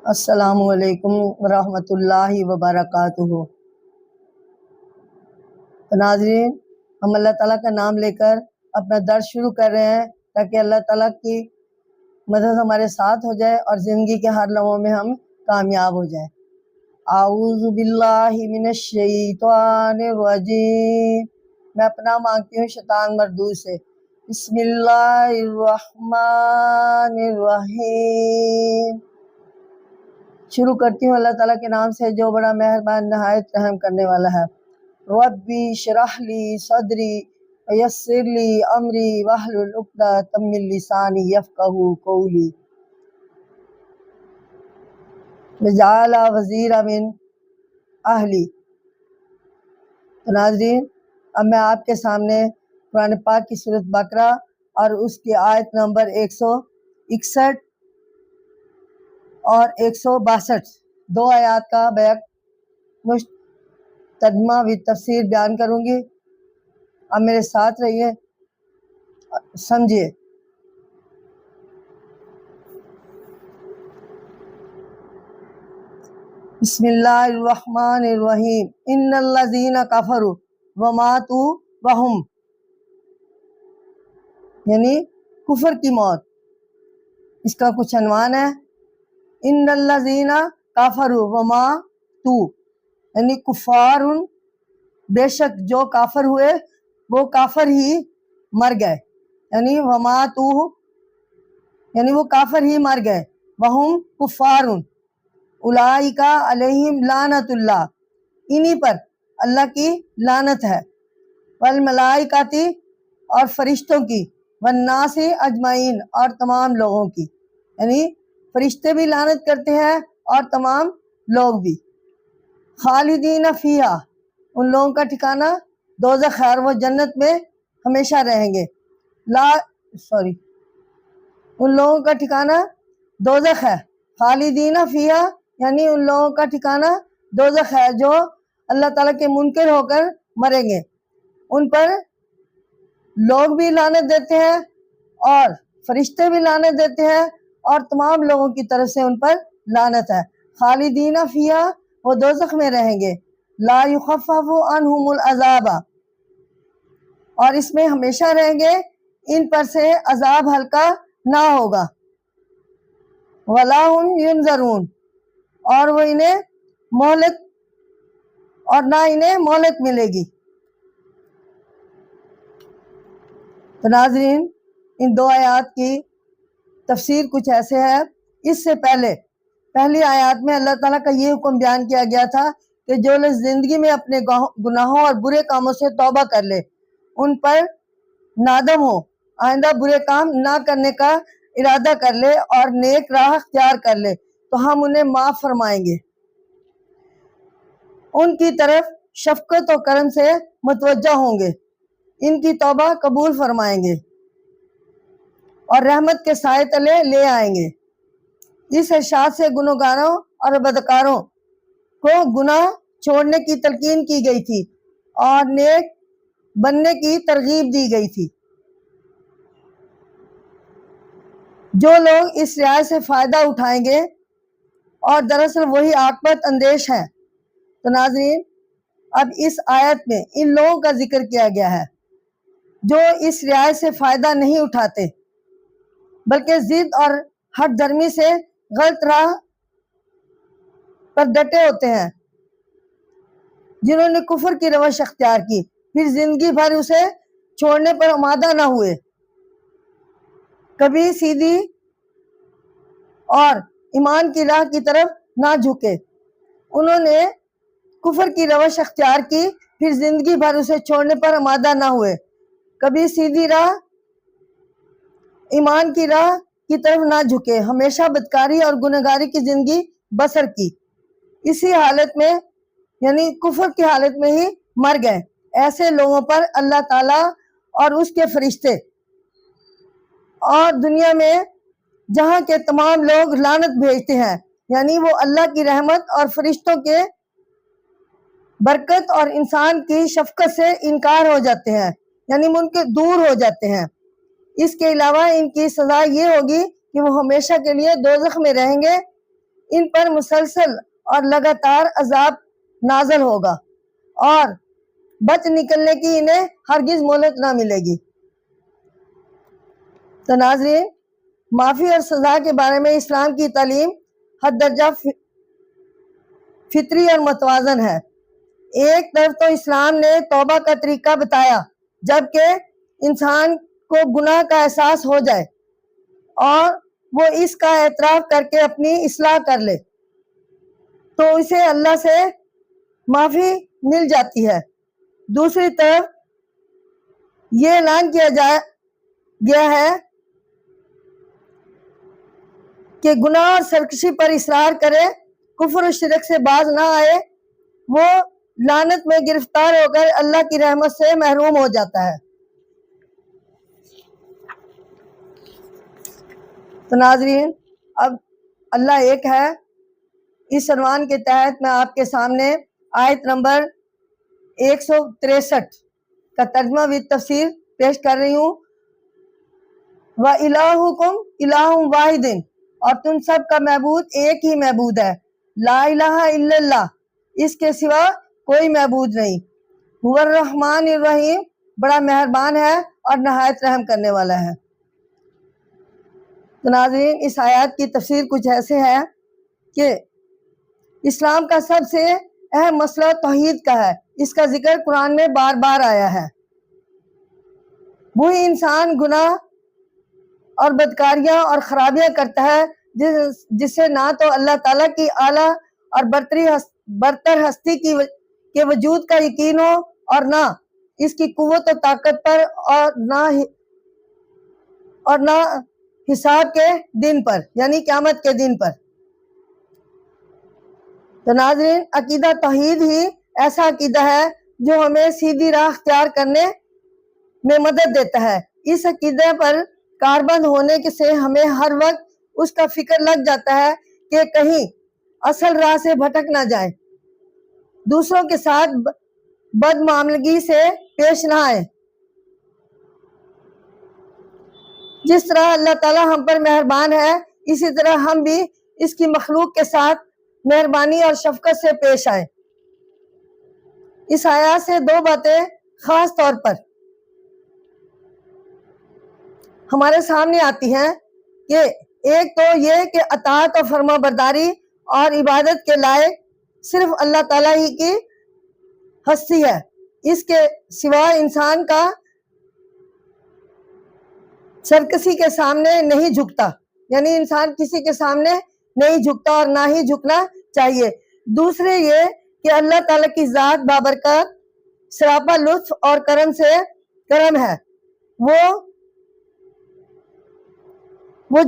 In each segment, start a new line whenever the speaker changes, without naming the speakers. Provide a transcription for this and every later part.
السلام علیکم ورحمۃ اللہ وبرکاتہ۔ تو ناظرین، ہم اللہ تعالیٰ کا نام لے کر اپنا درس شروع کر رہے ہیں تاکہ اللہ تعالیٰ کی مدد ہمارے ساتھ ہو جائے اور زندگی کے ہر لمحوں میں ہم کامیاب ہو جائیں۔ اعوذ باللہ من الشیطان الرجیم، میں اپنا مانگتی ہوں شیطان مردود سے۔ بسم اللہ الرحمن الرحیم، شروع کرتی ہوں اللہ تعالیٰ کے نام سے جو بڑا مہربان نہایت رحم کرنے والا ہے۔ ربی اشرح لی صدری ویسر لی امری واحلل عقدۃ من لسانی یفقہوا قولی واجعل وزیرا من اہلی۔ تو ناظرین، اب میں آپ کے سامنے قرآن پاک کی سورۃ بقرہ اور اس کی آیت نمبر 161 اور 162 دو آیات کا بیک ترجمہ و تفسیر بیان کروں گی۔ اب میرے ساتھ رہیے، سمجھیے۔ بسم اللہ الرحمن الرحیم، ان الذین کفروا وماتوا وہم، یعنی کفر کی موت، اس کا کچھ عنوان ہے۔ ان الذین کفروا وماتوا، یعنی کفار، بے شک جو کافر ہوئے وہ کافر ہی مر گئے، یعنی وماتوا، یعنی وہ کافر ہی مر گئے، وہم کفار، اولئک علیہم لعنت اللہ، انہی پر اللہ کی لعنت ہے، والملائکۃ، اور فرشتوں کی، والناس اجمعین، اور تمام لوگوں کی، یعنی فرشتے بھی لعنت کرتے ہیں اور تمام لوگ بھی۔ خالدین فیہا، ان لوگوں کا ٹھکانہ دوزخ ہے اور وہ جنت میں ہمیشہ رہیں گے۔ ان لوگوں کا ٹھکانہ دوزخ ہے۔ خالدین فیہا یعنی ان لوگوں کا ٹھکانہ دوزخ ہے جو اللہ تعالیٰ کے منکر ہو کر مریں گے، ان پر لوگ بھی لعنت دیتے ہیں اور فرشتے بھی لعنت دیتے ہیں اور تمام لوگوں کی طرف سے ان پر لعنت ہے۔ خالدین فیہا، وہ دوزخ میں رہیں گے، لا یخفف عنہم العذاب، اور اس میں ہمیشہ رہیں گے، ان پر سے عذاب ہلکا نہ ہوگا، ولا هم ینظرون، اور وہ انہیں مہلت، اور نہ انہیں مہلت ملے گی۔ تو ناظرین، ان دو آیات کی تفسیر کچھ ایسے ہے۔ اس سے پہلی آیات میں اللہ تعالیٰ کا یہ حکم بیان کیا گیا تھا کہ جو لوگ زندگی میں اپنے گناہوں اور برے کاموں سے توبہ کر لے، ان پر نادم ہو، آئندہ برے کام نہ کرنے کا ارادہ کر لے اور نیک راہ اختیار کر لے تو ہم انہیں معاف فرمائیں گے، ان کی طرف شفقت و کرم سے متوجہ ہوں گے، ان کی توبہ قبول فرمائیں گے اور رحمت کے سائے تلے لے آئیں گے۔ اس ارشاد سے گنہگاروں اور بدکاروں کو گناہ چھوڑنے کی تلقین کی گئی تھی اور نیک بننے کی ترغیب دی گئی تھی۔ جو لوگ اس رعایت سے فائدہ اٹھائیں گے اور دراصل وہی عاقبت اندیش ہیں۔ تو ناظرین، اب اس آیت میں ان لوگوں کا ذکر کیا گیا ہے جو اس رعایت سے فائدہ نہیں اٹھاتے بلکہ ضد اور ہٹ درمی سے غلط راہ پر ڈٹے ہوتے ہیں، جنہوں نے کفر کی روش اختیار کی پھر زندگی بھر اسے چھوڑنے پر آمادہ نہ ہوئے، کبھی سیدھی اور ایمان کی راہ کی طرف نہ جھکے۔ انہوں نے کفر کی روش اختیار کی پھر زندگی بھر اسے چھوڑنے پر آمادہ نہ ہوئے، کبھی سیدھی راہ ایمان کی راہ کی طرف نہ جھکے، ہمیشہ بدکاری اور گنہگاری کی زندگی بسر کی، اسی حالت میں یعنی کفر کی حالت میں ہی مر گئے۔ ایسے لوگوں پر اللہ تعالیٰ اور اس کے فرشتے اور دنیا میں جہاں کے تمام لوگ لعنت بھیجتے ہیں، یعنی وہ اللہ کی رحمت اور فرشتوں کے برکت اور انسان کی شفقت سے انکار ہو جاتے ہیں، یعنی ان کے دور ہو جاتے ہیں۔ اس کے علاوہ ان کی سزا یہ ہوگی کہ وہ ہمیشہ کے لیے دوزخ میں رہیں گے، ان پر مسلسل اور لگاتار عذاب نازل ہوگا اور بچ نکلنے کی انہیں ہرگز مہلت نہ ملے گی۔ تو ناظرین، معافی اور سزا کے بارے میں اسلام کی تعلیم حد درجہ فطری اور متوازن ہے۔ ایک طرف تو اسلام نے توبہ کا طریقہ بتایا، جبکہ انسان کو گناہ کا احساس ہو جائے اور وہ اس کا اعتراف کر کے اپنی اصلاح کر لے تو اسے اللہ سے معافی مل جاتی ہے۔ دوسری طرف یہ اعلان کیا گیا ہے کہ گناہ اور سرکشی پر اصرار کرے، کفر و شرک سے باز نہ آئے، وہ لعنت میں گرفتار ہو کر اللہ کی رحمت سے محروم ہو جاتا ہے۔ تو ناظرین، اب اللہ ایک ہے، اس عنوان کے تحت میں آپ کے سامنے آیت نمبر 163 کا ترجمہ و تفسیر پیش کر رہی ہوں۔ وَإِلَٰهُكُمْ إِلَٰهٌ وَاحِدٌ، اور تم سب کا معبود ایک ہی معبود ہے، لا الہ الا اللہ، اس کے سوا کوئی معبود نہیں۔ هُوَ الرحمن الرحیم، بڑا مہربان ہے اور نہایت رحم کرنے والا ہے۔ تو ناظرین، اس آیات کی تفسیر کچھ ایسے ہے کہ اسلام کا سب سے اہم مسئلہ توحید کا ہے، اس کا ذکر قرآن میں بار بار آیا ہے۔ وہی انسان گناہ اور بدکاریاں اور خرابیاں کرتا ہے جس سے نہ تو اللہ تعالیٰ کی اعلیٰ اور برتر ہستی کے وجود کا یقین ہو اور نہ اس کی قوت و طاقت پر اور نہ حساب کے دن پر، یعنی قیامت کے دن پر۔ تو ناظرین، عقیدہ توحید ہی ایسا عقیدہ ہے جو ہمیں سیدھی راہ اختیار کرنے میں مدد دیتا ہے۔ اس عقیدے پر کاربند ہونے سے ہمیں ہر وقت اس کا فکر لگ جاتا ہے کہ کہیں اصل راہ سے بھٹک نہ جائیں، دوسروں کے ساتھ بد معاملگی سے پیش نہ آئیں۔ جس طرح اللہ تعالیٰ ہم پر مہربان ہے، اسی طرح ہم بھی اس کی مخلوق کے ساتھ مہربانی اور شفقت سے پیش آئیں۔ اس آیات سے دو باتیں خاص طور پر ہمارے سامنے آتی ہیں کہ ایک تو یہ کہ اطاعت اور فرما برداری اور عبادت کے لائق صرف اللہ تعالیٰ ہی کی ہستی ہے، اس کے سوا انسان کا سرکشی کے سامنے نہیں جھکتا، یعنی انسان کسی کے سامنے نہیں جھکتا اور نہ ہی جھکنا چاہیے۔ دوسرے یہ کہ اللہ تعالیٰ کی ذات بابرکت، سراپا لطف اور کرم ہے، وہ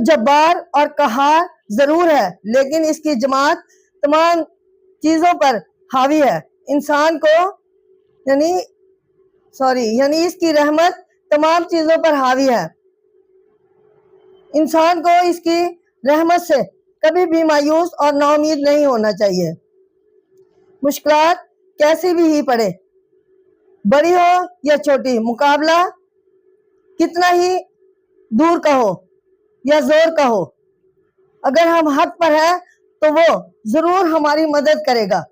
جبار اور قہار ضرور ہے، لیکن اس کی جماعت تمام چیزوں پر حاوی ہے۔ انسان کو یعنی اس کی رحمت تمام چیزوں پر حاوی ہے۔ انسان کو اس کی رحمت سے کبھی بھی مایوس اور نا امید نہیں ہونا چاہیے۔ مشکلات کیسی بھی ہی پڑے، بڑی ہو یا چھوٹی، مقابلہ کتنا ہی دور کا ہو یا زور کا ہو، اگر ہم حق پر ہیں تو وہ ضرور ہماری مدد کرے گا،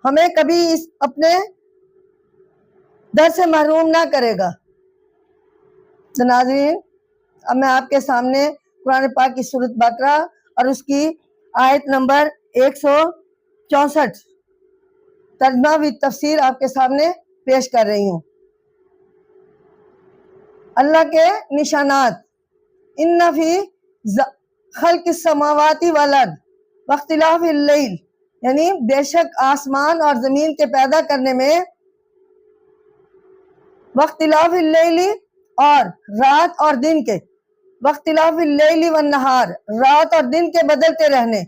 ہمیں کبھی اپنے در سے محروم نہ کرے گا۔ تو ناظرین، اب میں آپ کے سامنے قرآن پاک کی سورۃ بقرہ اور اس کی آیت نمبر 164 ترجمہ و تفسیر آپ کے سامنے پیش کر رہی ہوں۔ اللہ کے نشانات، ان فی خلق السماوات والارض واختلاف اللیل، یعنی بے شک آسمان اور زمین کے پیدا کرنے میں، واختلاف اللیل اور رات اور دن کے، واختلاف اللیل والنہار، رات اور دن کے بدلتے رہنے،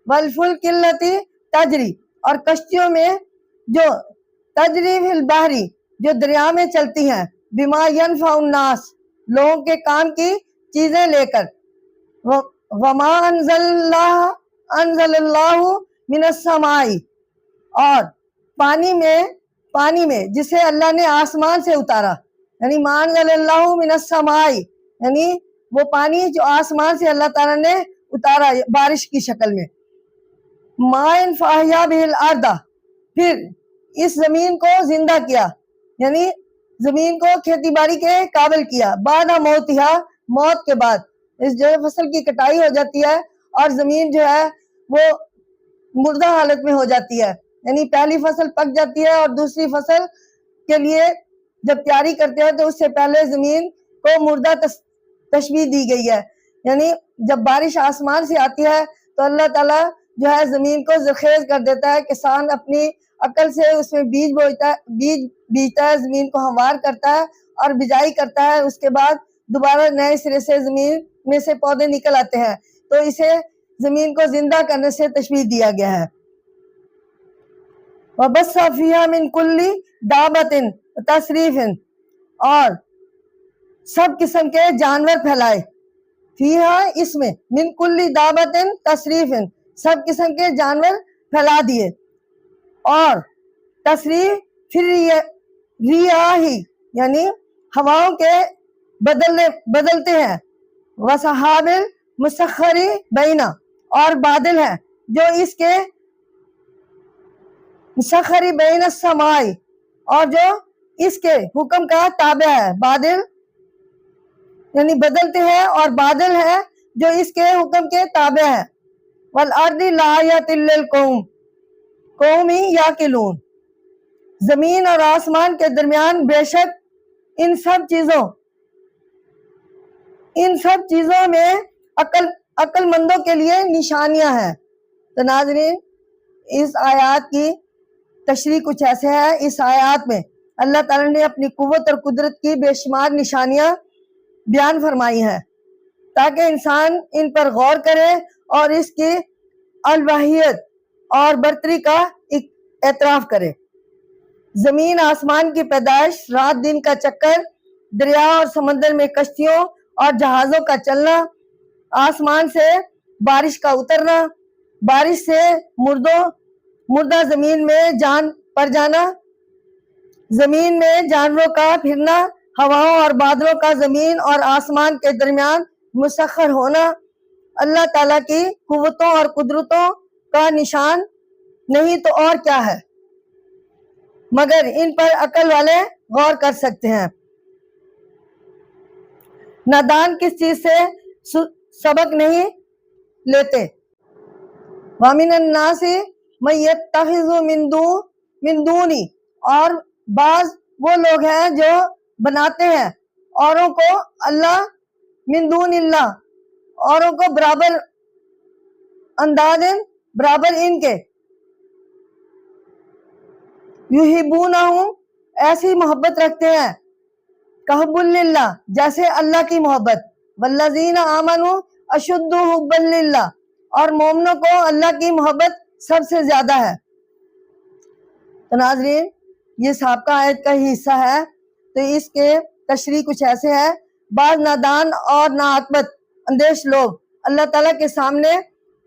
والفلک التی تجری، اور کشتیوں میں جو تجری فی البحر، جو دریا میں چلتی ہیں، بما ینفع الناس، لوگوں کے کام کی چیزیں لے کر، وما انزل اللہ من السماء، اور پانی میں جسے اللہ نے آسمان سے اتارا، یعنی ما انزل اللہ من السماء، یعنی وہ پانی جو آسمان سے اللہ تعالیٰ نے اتارا بارش کی شکل میں، مائن فاحیا بہل اردا، پھر اس زمین کو زندہ کیا، یعنی زمین کو کھیتی باڑی کے قابل کیا، بعد موتہا، موت کے بعد اس جو فصل کی کٹائی ہو جاتی ہے اور زمین جو ہے وہ مردہ حالت میں ہو جاتی ہے، یعنی پہلی فصل پک جاتی ہے اور دوسری فصل کے لیے جب تیاری کرتے ہیں تو اس سے پہلے زمین کو مردہ تشبیہ دی گئی ہے، یعنی جب بارش آسمان سے آتی ہے تو اللہ تعالیٰ جو ہے زمین کو زرخیز کر دیتا ہے، کسان اپنی عقل سے اس میں بیج بیجتا ہے، زمین کو ہموار کرتا ہے اور بجائی کرتا ہے، اس کے بعد دوبارہ نئے سرے سے زمین میں سے پودے نکل آتے ہیں، تو اسے زمین کو زندہ کرنے سے تشبیہ دیا گیا ہے۔ وَبَثَّ فِيهَا مِن كُلِّ دَابَّةٍ وَتَصْرِيفٍ، اور سب قسم کے جانور پھیلائے، فیہا اس میں، من کل دابۃ تصریف، سب قسم کے جانور پھیلا دیے، اور تصریف پھر ریاح، یعنی ہواؤں کے بدلتے ہیں، وسحاب مسخر بینا، اور بادل ہیں جو اس کے مسخر بین السماء، اور جو اس کے حکم کا تابع ہے، بادل یعنی بدلتے ہیں اور بادل ہے جو اس کے حکم کے تابع ہے، والارض لآیات للقوم قوم یعقلون، زمین اور آسمان کے درمیان بے شک ان سب چیزوں میں عقل مندوں کے لیے نشانیاں ہیں۔ تو ناظرین، اس آیات کی تشریح کچھ ایسے ہے، اس آیات میں اللہ تعالیٰ نے اپنی قوت اور قدرت کی بے شمار نشانیاں بیان فرمائی ہیں تاکہ انسان ان پر غور کرے اور اس کی الوحیت اور برتری کا اعتراف کرے۔ زمین آسمان کی پیدائش، رات دن کا چکر، دریا اور سمندر میں کشتیوں اور جہازوں کا چلنا، آسمان سے بارش کا اترنا، بارش سے مردہ زمین میں جان پر جانا، زمین میں جانوروں کا پھرنا، ہواؤں اور بادلوں کا زمین اور آسمان کے درمیان مسخر ہونا، اللہ تعالیٰ کی قوتوں اور قدرتوں کا نشان نہیں تو اور کیا ہے، مگر ان پر عقل والے غور کر سکتے ہیں۔ نادان کس چیز سے سبق نہیں لیتے۔ وَمِنَ النَّاسِ مَن يَتَّخِذُ مِن دُونِي، اور بعض وہ لوگ ہیں جو بناتے ہیں اوروں کو اللہ، من دون اللہ، اوروں کو برابر اندادن، برابر ان کے، یحبونہم، ایسی محبت رکھتے ہیں، کحب للہ، جیسے اللہ کی محبت، والذین آمنوا اشد حبا للہ، اور مومنوں کو اللہ کی محبت سب سے زیادہ ہے۔ تو ناظرین، یہ سابقہ آیت کا ہی حصہ ہے، تو اس کے تشریح کچھ ایسے ہے۔ بعض نادان اور ناعقبت اندیش لوگ اللہ تعالیٰ کے سامنے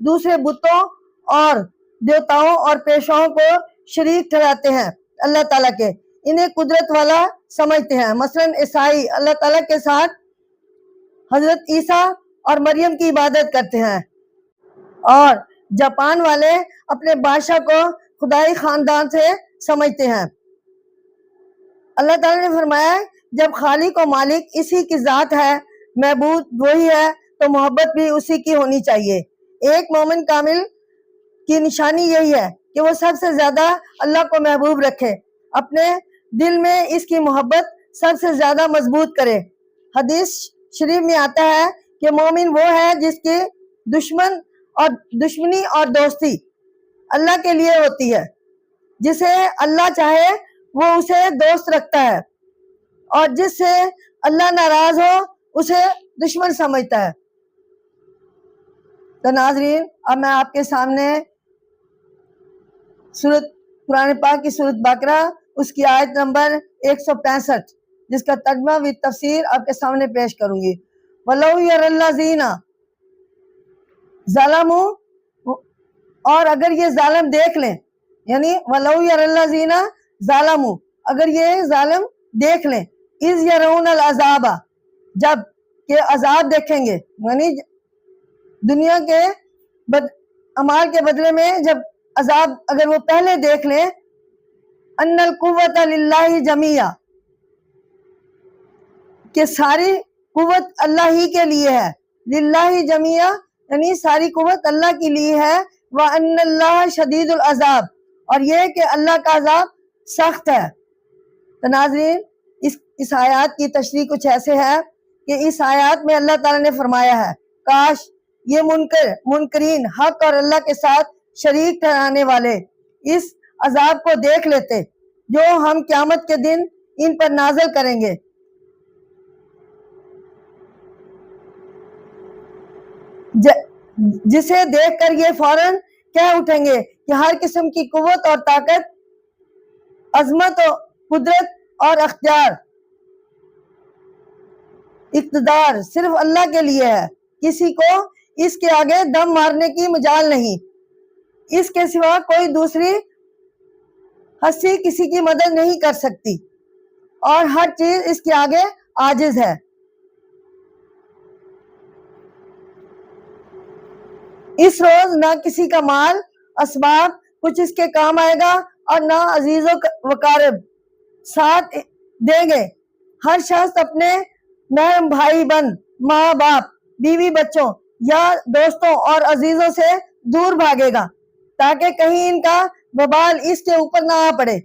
دوسرے بتوں اور دیوتاؤں اور پیشواؤں کو شریک ٹھہراتے ہیں اللہ تعالیٰ کے، انہیں قدرت والا سمجھتے ہیں۔ مثلاً عیسائی اللہ تعالیٰ کے ساتھ حضرت عیسیٰ اور مریم کی عبادت کرتے ہیں، اور جاپان والے اپنے بادشاہ کو خدائی خاندان سے سمجھتے ہیں۔ اللہ تعالیٰ نے فرمایا جب خالق و مالک اسی کی ذات ہے، معبود وہی ہے، تو محبت بھی اسی کی ہونی چاہیے۔ ایک مومن کامل کی نشانی یہی ہے کہ وہ سب سے زیادہ اللہ کو محبوب رکھے، اپنے دل میں اس کی محبت سب سے زیادہ مضبوط کرے۔ حدیث شریف میں آتا ہے کہ مومن وہ ہے جس کی دشمنی اور دوستی اللہ کے لیے ہوتی ہے، جسے اللہ چاہے وہ اسے دوست رکھتا ہے، اور جس سے اللہ ناراض ہو اسے دشمن سمجھتا ہے۔ تو ناظرین، اب میں آپ کے سامنے قرآن پاک کی سورۃ بقرہ اس کی آیت نمبر 165 جس کا ترجمہ و تفسیر آپ کے سامنے پیش کروں گی۔ وَلَوْ يَرَى الَّذِينَ ظَلَمُوا، اور اگر یہ ظالم دیکھ لیں، یعنی وَلَوْ يَرَى الَّذِينَ ظَلَمُوا، اگر یہ ظالم دیکھ لیں، اِذْ يَرَوْنَ الْعَذَابَ، جب کہ عذاب دیکھیں گے، یعنی دنیا کے اعمال کے بدلے میں جب عذاب اگر وہ پہلے دیکھ لیں، ان القوت للہ جمیعا، کہ ساری قوت اللہ ہی کے لیے ہے، للہ جمیعا یعنی ساری قوت اللہ کے لیے ہے، وان اللہ شدید العذاب، اور یہ کہ اللہ کا عذاب سخت ہے۔ تو ناظرین، اس آیات کی تشریح کچھ ایسے ہے کہ اس آیات میں اللہ تعالیٰ نے فرمایا ہے کاش یہ منکرین حق اور اللہ کے ساتھ شریک ٹھہرانے والے اس عذاب کو دیکھ لیتے جو ہم قیامت کے دن ان پر نازل کریں گے، جسے دیکھ کر یہ فوراً کہہ اٹھیں گے کہ ہر قسم کی قوت اور طاقت، عظمت و قدرت اور اقتدار صرف اللہ کے لیے ہے، کسی کو اس کے آگے دم مارنے کی مجال نہیں، اس کے سوا کوئی دوسری ہستی کسی کی مدد نہیں کر سکتی، اور ہر چیز اس کے آگے عاجز ہے۔ اس روز نہ کسی کا مال اسباب کچھ اس کے کام آئے گا، اور نہ عزیز و وقارب ساتھ دیں گے، ہر شخص اپنے محرم بھائی بہن، ماں باپ، بیوی بچوں یا دوستوں اور عزیزوں سے دور بھاگے گا تاکہ کہیں ان کا وبال اس کے اوپر نہ آ پڑے۔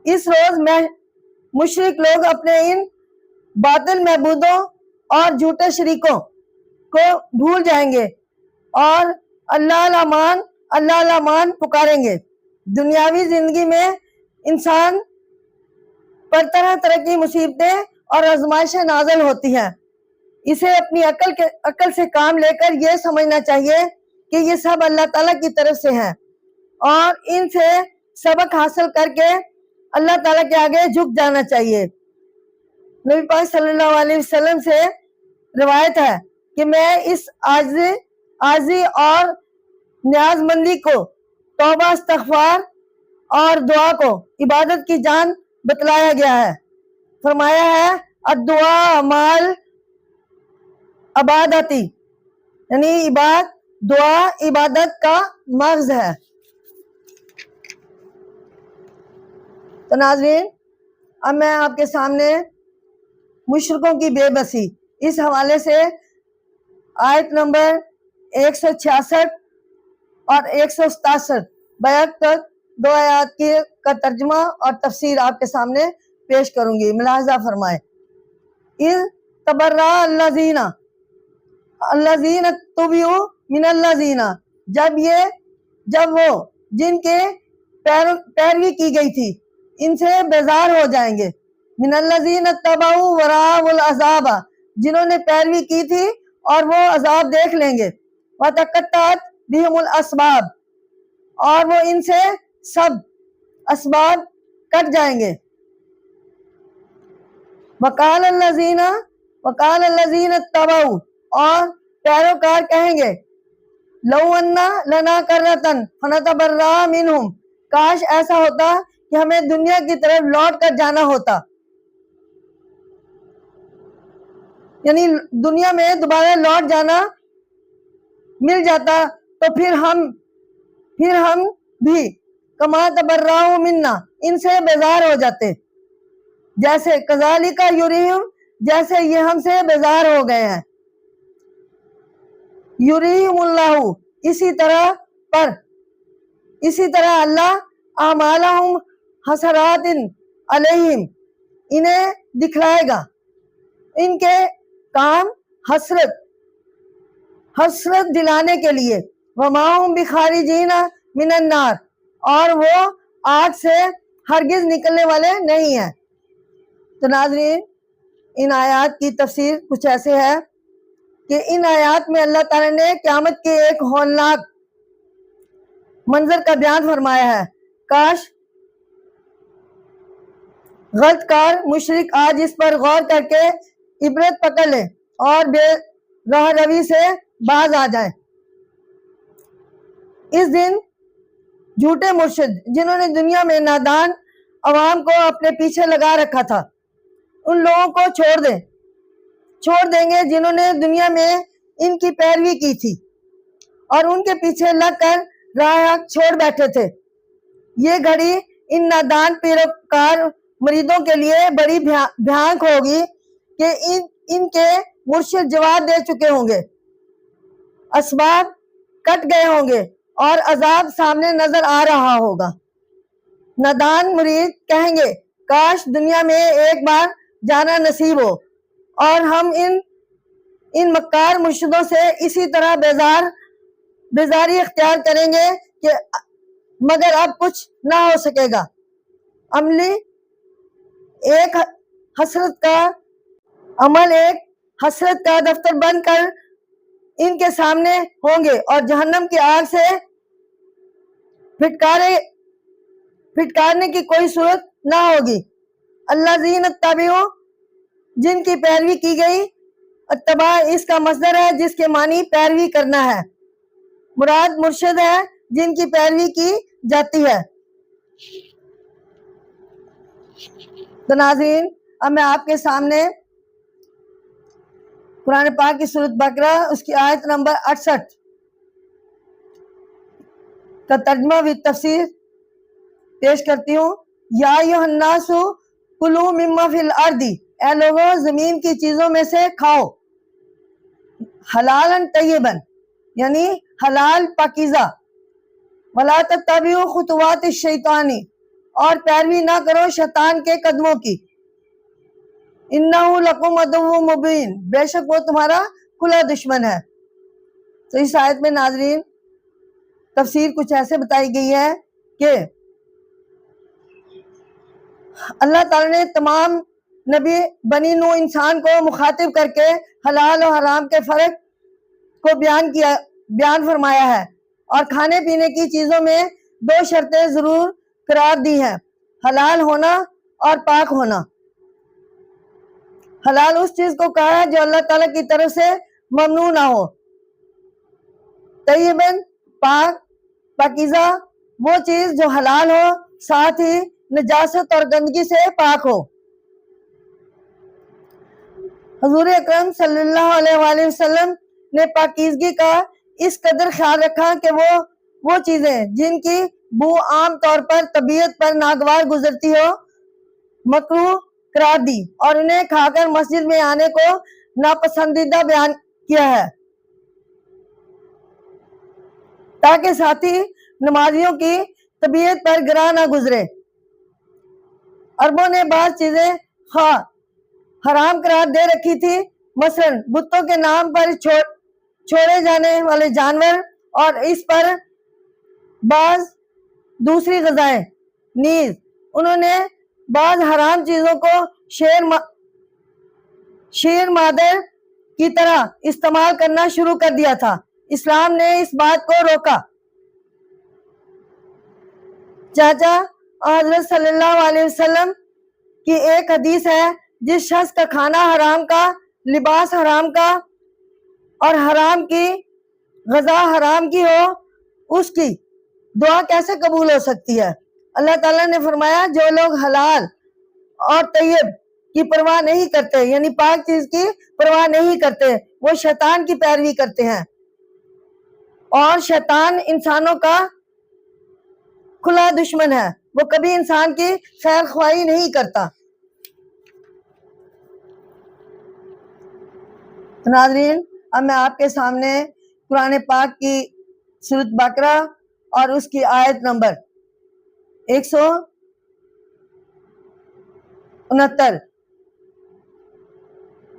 اس روز مشرک لوگ اپنے ان باطل معبودوں اور جھوٹے شریکوں کو بھول جائیں گے اور اللہ الامان پکاریں گے۔ دنیاوی زندگی میں انسان پر طرح طرح کی مصیبتیں اور آزمائشیں نازل ہوتی ہیں، اسے اپنی عقل سے کام لے کر یہ سمجھنا چاہیے کہ یہ سب اللہ تعالیٰ کی طرف سے ہیں، اور ان سے سبق حاصل کر کے اللہ تعالیٰ کے آگے جھک جانا چاہیے۔ نبی پاک صلی اللہ علیہ وسلم سے روایت ہے کہ میں اس عاجزی اور نیاز مندی کو، توبہ، استغفار اور دعا کو عبادت کی جان بتلایا گیا ہے۔ فرمایا ہے الدعاء مال عبادتی، یعنی دعا عبادت کا مغز ہے۔ تو ناظرین، اب میں آپ کے سامنے مشرکوں کی بے بسی اس حوالے سے آیت نمبر 166 اور 167 بیک تک دو آیات کا ترجمہ اور تفسیر آپ کے سامنے پیش کروں گی، ملاحظہ فرمائے۔ اِذ تبرأ الذین اتبعوا من الذین، جب وہ جن کے پیروی کی گئی تھی ان سے بیزار ہو جائیں گے، من الذین اتبعوا ورأوا العذاب، جنہوں نے پیروی کی تھی اور وہ عذاب دیکھ لیں گے، وتقطعت بہم الاسباب، اور وہ ان سے سب اسباب کٹ جائیں گے۔ وقال الذین اتبعوا، اور پیروکار کہیں گے لو انا لنا کرۃ فنتبرأ منہم، کاش ایسا ہوتا کہ ہمیں دنیا کی طرف لوٹ کر جانا ہوتا، یعنی دنیا میں دوبارہ لوٹ جانا مل جاتا تو پھر ہم بھی کما تبرأوا منا، ان سے بیزار ہو جاتے، جیسے کذالک یریہم، جیسے یہ ہم سے بیزار ہو گئے ہیں، یریہم اللہ، اسی طرح اللہ اعمالہم حسرات علیہم، انہیں دکھلائے گا ان کے کام حسرت دلانے کے لیے، وما ہم بخارجین من النار، اور وہ آگ سے ہرگز نکلنے والے نہیں ہیں۔ تو ناظرین، ان آیات کی تفسیر کچھ ایسے ہے کہ ان آیات میں اللہ تعالیٰ نے قیامت کے ایک ہولناک منظر کا بیان فرمایا ہے۔ کاش غلط کار مشرک آج اس پر غور کر کے عبرت پکڑ لیں اور بے راہ روی سے باز آ جائیں۔ اس دن جھوٹے مرشد جنہوں نے دنیا میں نادان عوام کو اپنے پیچھے لگا رکھا تھا، ان لوگوں کو چھوڑ دیں گے جنہوں نے دنیا میں ان کی پیروی کی تھی، اور ان کے پیچھے لگ کر راہ چھوڑ بیٹھے تھے۔ یہ گھڑی ان نادان پیروکار مریدوں کے لیے بڑی بھیانک ہوگی کہ ان کے مرشد جواب دے چکے ہوں گے، اسباب کٹ گئے ہوں گے اور عذاب سامنے نظر آ رہا ہوگا۔ نادان مرید کہیں گے کاش دنیا میں ایک بار جانا نصیب ہو اور ہم ان مکار مرشدوں سے اسی طرح بیزاری اختیار کریں گے کہ مگر اب کچھ نہ ہو سکے گا۔ عمل ایک حسرت کا دفتر بن کر ان کے سامنے ہوں گے اور جہنم کی آگ سے پھٹکارنے کی کوئی صورت نہ ہوگی۔ الذین اتبعوا جن کی پیروی کی گئی، اتباع اس کا مصدر ہے جس کے معنی پیروی کرنا ہے، مراد مرشد ہے جن کی پیروی کی جاتی ہے۔ تو ناظرین، اب میں آپ کے سامنے قرآن پاک کی سورۃ بقرہ اس کی آیت نمبر 68 کا ترجمہ و تفسیر پیش کرتی ہوں۔ یا ایھا الناس کلوا مما فی الارض، اے لوگو زمین کی چیزوں میں سے کھاؤ، حلالا طیبا یعنی حلال پاکیزہ، ولا تتبعوا خطوات الشیطان اور پیروی نہ کرو شیطان کے قدموں کی، انہ لکم عدو مبین بے شک وہ تمہارا کھلا دشمن ہے۔ تو اس آیت میں ناظرین تفسیر کچھ ایسے بتائی گئی ہے کہ اللہ تعالیٰ نے تمام نبی بنی نوح انسان کو مخاطب کر کے حلال و حرام کے فرق کو بیان فرمایا ہے، اور کھانے پینے کی چیزوں میں 2 شرطیں ضرور قرار دی ہیں، حلال ہونا اور پاک ہونا۔ حلال اس چیز کو کہا ہے جو اللہ تعالیٰ کی طرف سے ممنوع نہ ہو، طیباً پاکیزہ وہ چیز جو حلال ہو ساتھ ہی نجاست اور گندگی سے پاک ہو۔ حضور اکرم صلی اللہ علیہ وآلہ وسلم نے پاکیزگی کا اس قدر خیال رکھا کہ وہ چیزیں جن کی بو عام طور پر طبیعت پر ناگوار گزرتی ہو مکروہ قرار دی اور انہیں کھا کر مسجد میں آنے کو ناپسندیدہ بیان کیا ہے، تاکہ ساتھی نمازیوں کی طبیعت پر گراں نہ گزرے۔ عربوں نے بعض چیزیں حرام قرار دے رکھی تھی، مثلا بتوں کے نام پر چھوڑے جانے والے جانور اور اس پر بعض دوسری غذائیں، نیز انہوں نے بعض حرام چیزوں کو شیر مادر کی طرح استعمال کرنا شروع کر دیا تھا۔ اسلام نے اس بات کو روکا۔ چاچا حضرت صلی اللہ علیہ وسلم کی ایک حدیث ہے، جس شخص کا کھانا حرام کا، لباس حرام کا اور حرام کی غذا حرام کی ہو، اس کی دعا کیسے قبول ہو سکتی ہے؟ اللہ تعالیٰ نے فرمایا جو لوگ حلال اور طیب کی پرواہ نہیں کرتے یعنی پاک چیز کی پرواہ نہیں کرتے، وہ شیطان کی پیروی کرتے ہیں، اور شیطان انسانوں کا کھلا دشمن ہے، وہ کبھی انسان کی خیر خواہی نہیں کرتا۔ ناظرین، اب میں آپ کے سامنے قرآن پاک کی سورۃ بقرہ اور اس کی آیت نمبر 169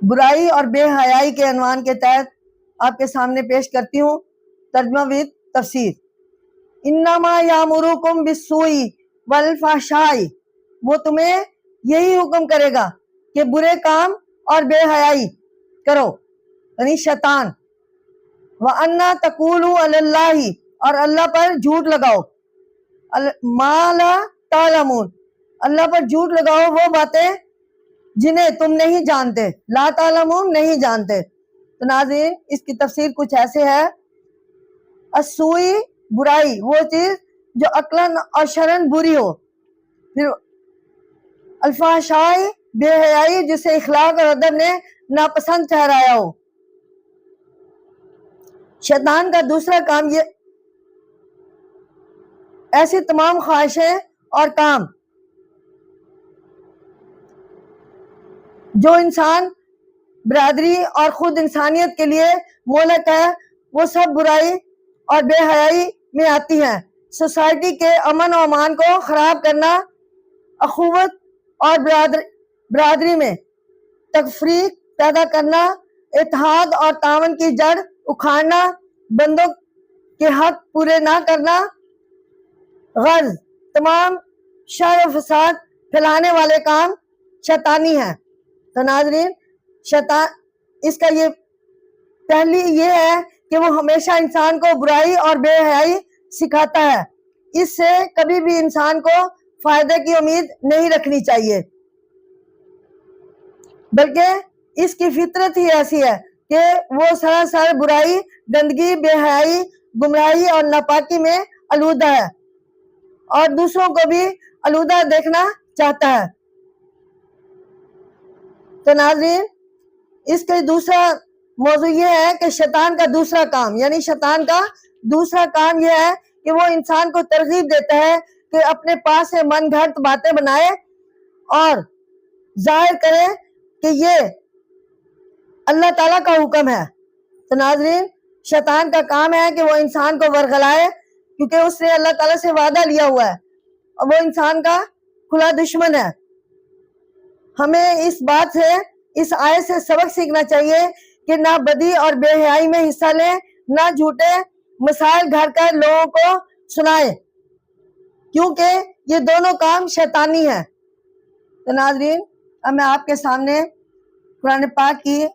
برائی اور بے حیائی کے عنوان کے تحت آپ کے سامنے پیش کرتی ہوں، ترجمہ و تفسیر۔ انما یامرکم بالسوء والفحشاء، وہ تمہیں یہی حکم کرے گا کہ برے کام اور بے حیائی کرو، یعنی شیطان۔ وَأَنَّ تَقُولُوا عَلَى اللَّهِ، اور اللہ پر جھوٹ لگاؤ، مَا لَا تَعْلَمُونَ، اللہ پر جھوٹ لگاؤ وہ باتیں جنہیں تم نہیں جانتے، لا تعلمون نہیں جانتے۔ تو ناظرین اس کی تفسیر کچھ ایسے ہے، السوء برائی وہ چیز جو عقلاً اور شرعاً بری ہو، پھر الفحشاء بے حیائی جسے اخلاق اور ادب نے ناپسند ٹھہرایا ہو، شیطان کا دوسرا کام یہ ایسی تمام خواہشیں اور کام جو انسان، برادری اور خود انسانیت کے لیے مہلک ہے، وہ سب برائی اور بے حیائی میں آتی ہیں۔ سوسائٹی کے امن و امان کو خراب کرنا، اخوت اور برادری میں تفریق پیدا کرنا، اتحاد اور تعاون کی جڑ اکھاڑنا، بندوں کے حق پورے نہ کرنا، غرض تمام شر و فساد پھیلانے والے کام شیطانی ہیں۔ تو ناظرین، شیطان اس کا یہ پہلی یہ ہے کہ وہ ہمیشہ انسان کو برائی اور بے حیائی سکھاتا ہے۔ اس سے کبھی بھی انسان کو فائدے کی امید نہیں رکھنی چاہیے، بلکہ اس کی فطرت ہی ایسی ہے کہ وہ سراسر برائی، گندگی، بے حیائی، گمراہی اور ناپاکی میں آلودہ ہے اور دوسروں کو بھی آلودہ دیکھنا چاہتا ہے۔ تو ناظرین، اس کا دوسرا موضوع یہ ہے کہ شیطان کا دوسرا کام، یعنی شیطان کا دوسرا کام یہ ہے کہ وہ انسان کو ترغیب دیتا ہے کہ اپنے پاس سے من گھڑت باتیں بنائے اور ظاہر کرے کہ یہ اللہ تعالیٰ کا حکم ہے۔ تو ناظرین، شیطان کا کام ہے کہ وہ انسان کو ورغلائے، کیونکہ اس نے اللہ تعالیٰ سے وعدہ لیا ہوا ہے اور وہ انسان کا کھلا دشمن ہے۔ ہمیں اس بات سے، اس آیت سے سبق سیکھنا چاہیے کہ نہ بدی اور بے حیائی میں حصہ لیں، نہ جھوٹے مسائل گھڑ کر لوگوں کو سنائیں، کیونکہ یہ دونوں کام شیطانی ہیں۔ تو ناظرین، اب میں آپ کے سامنے قرآن پاک کی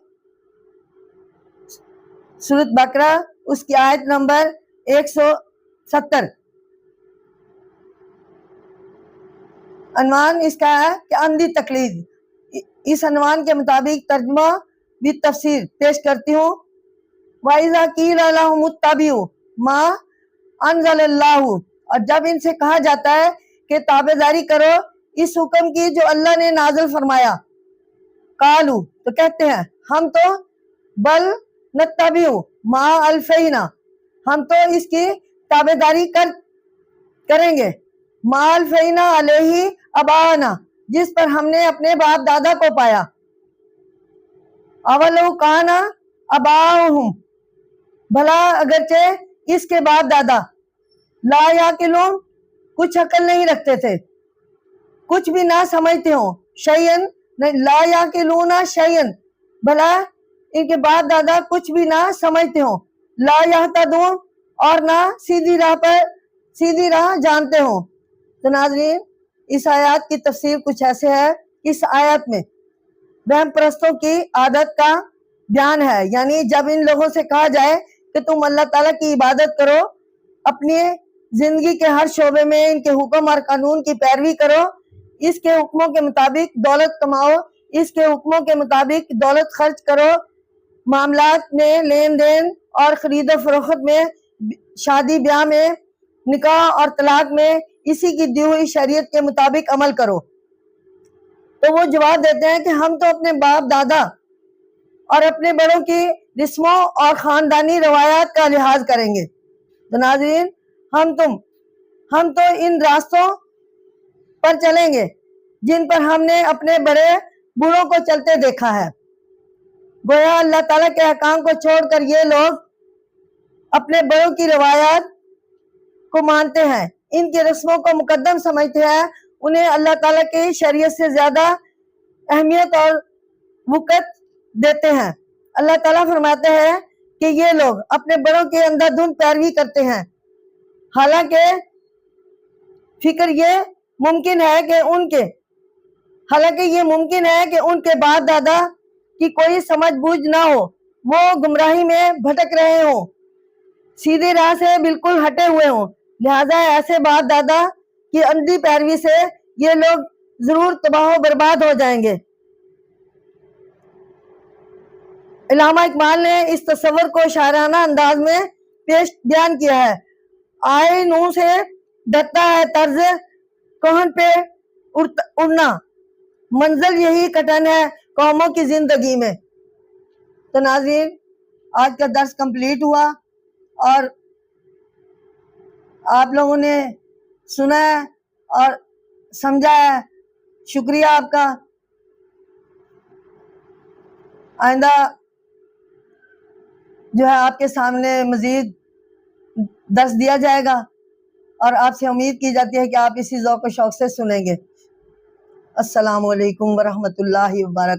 سورۃ بقرہ، اس کی آیت نمبر 170، عنوان اس کا ہے کہ اندھی تقلید۔ اس عنوان کے مطابق ترجمہ بھی تفسیر پیش کرتی ہوں۔ وَإِذَا قِيلَ لَهُمُ اتَّبِعُوا مَا أَنزَلَ اللَّهُ، اور جب ان سے کہا جاتا ہے کہ تابع داری کرو اس حکم کی جو اللہ نے نازل فرمایا، قالوا، تو کہتے ہیں ہم تو بل نتبع ما الفینا، ہم تو اس کی تابع داری کریں گے، ما الفینا علیہ ابانا، جس پر ہم نے اپنے باپ دادا کو پایا، اولو کانا اباؤہم، بھلا اگرچہ اس کے باپ دادا لا یاقلون، کچھ عقل نہیں رکھتے تھے، کچھ بھی نہ سمجھتے ہوں، شیئن، لا یاقلون شیئن، بھلا ان کے باپ دادا کچھ بھی نہ سمجھتے ہوں، لا یہتدون، اور نہ سیدھی راہ جانتے ہوں۔ تو ناظرین، اس آیات کی تفسیر کچھ ایسے ہے، اس آیات میں وہم پرستوں کی عادت کا بیان ہے، یعنی جب ان لوگوں سے کہا جائے کہ تم اللہ تعالیٰ کی عبادت کرو، اپنی زندگی کے ہر شعبے میں ان کے حکم اور قانون کی پیروی کرو، اس کے حکموں کے مطابق دولت کماؤ، اس کے حکموں کے مطابق دولت خرچ کرو، معاملات میں، لین دین اور خرید و فروخت میں، شادی بیاہ میں، نکاح اور طلاق میں اسی کی دی ہوئی شریعت کے مطابق عمل کرو، تو وہ جواب دیتے ہیں کہ ہم تو اپنے باپ دادا اور اپنے بڑوں کی رسموں اور خاندانی روایات کا لحاظ کریں گے۔ تو ناظرین، ہم تو ان راستوں پر چلیں گے جن پر ہم نے اپنے بڑے بوڑھوں کو چلتے دیکھا ہے۔ گویا اللہ تعالیٰ کے احکام کو چھوڑ کر یہ لوگ اپنے بڑوں کی روایات کو مانتے ہیں، ان کی رسموں کو مقدم سمجھتے ہیں، انہیں اللہ تعالیٰ کی شریعت سے زیادہ اہمیت اور وقت دیتے ہیں۔ اللہ تعالیٰ فرماتے ہیں کہ یہ لوگ اپنے بڑوں کے اندھا دھند پیروی کرتے ہیں، حالانکہ یہ ممکن ہے کہ ان کے باپ دادا کی کوئی سمجھ بوجھ نہ ہو، وہ گمراہی میں بھٹک رہے ہوں، سیدھی راہ سے بالکل ہٹے ہوئے ہوں، لہذا ایسے باپ دادا کی اندھی پیروی سے یہ لوگ ضرور تباہ و برباد ہو جائیں گے۔ علامہ اقبال نے اس تصور کو شاعرانہ انداز میں بیان کیا ہے۔ آئے نو سے ڈھکتا ہے طرز کوہن پہ اڑنا، منزل یہی کٹن ہے قوموں کی زندگی میں۔ تو ناظرین، آج کا درس کمپلیٹ ہوا۔ اور آپ لوگوں نے سنا ہے اور سمجھا ہے، شکریہ آپ کا۔ آئندہ جو ہے آپ کے سامنے مزید درس دیا جائے گا، اور آپ سے امید کی جاتی ہے کہ آپ اسی ذوق و شوق سے سنیں گے۔ السلام علیکم ورحمۃ اللہ وبرکاتہ۔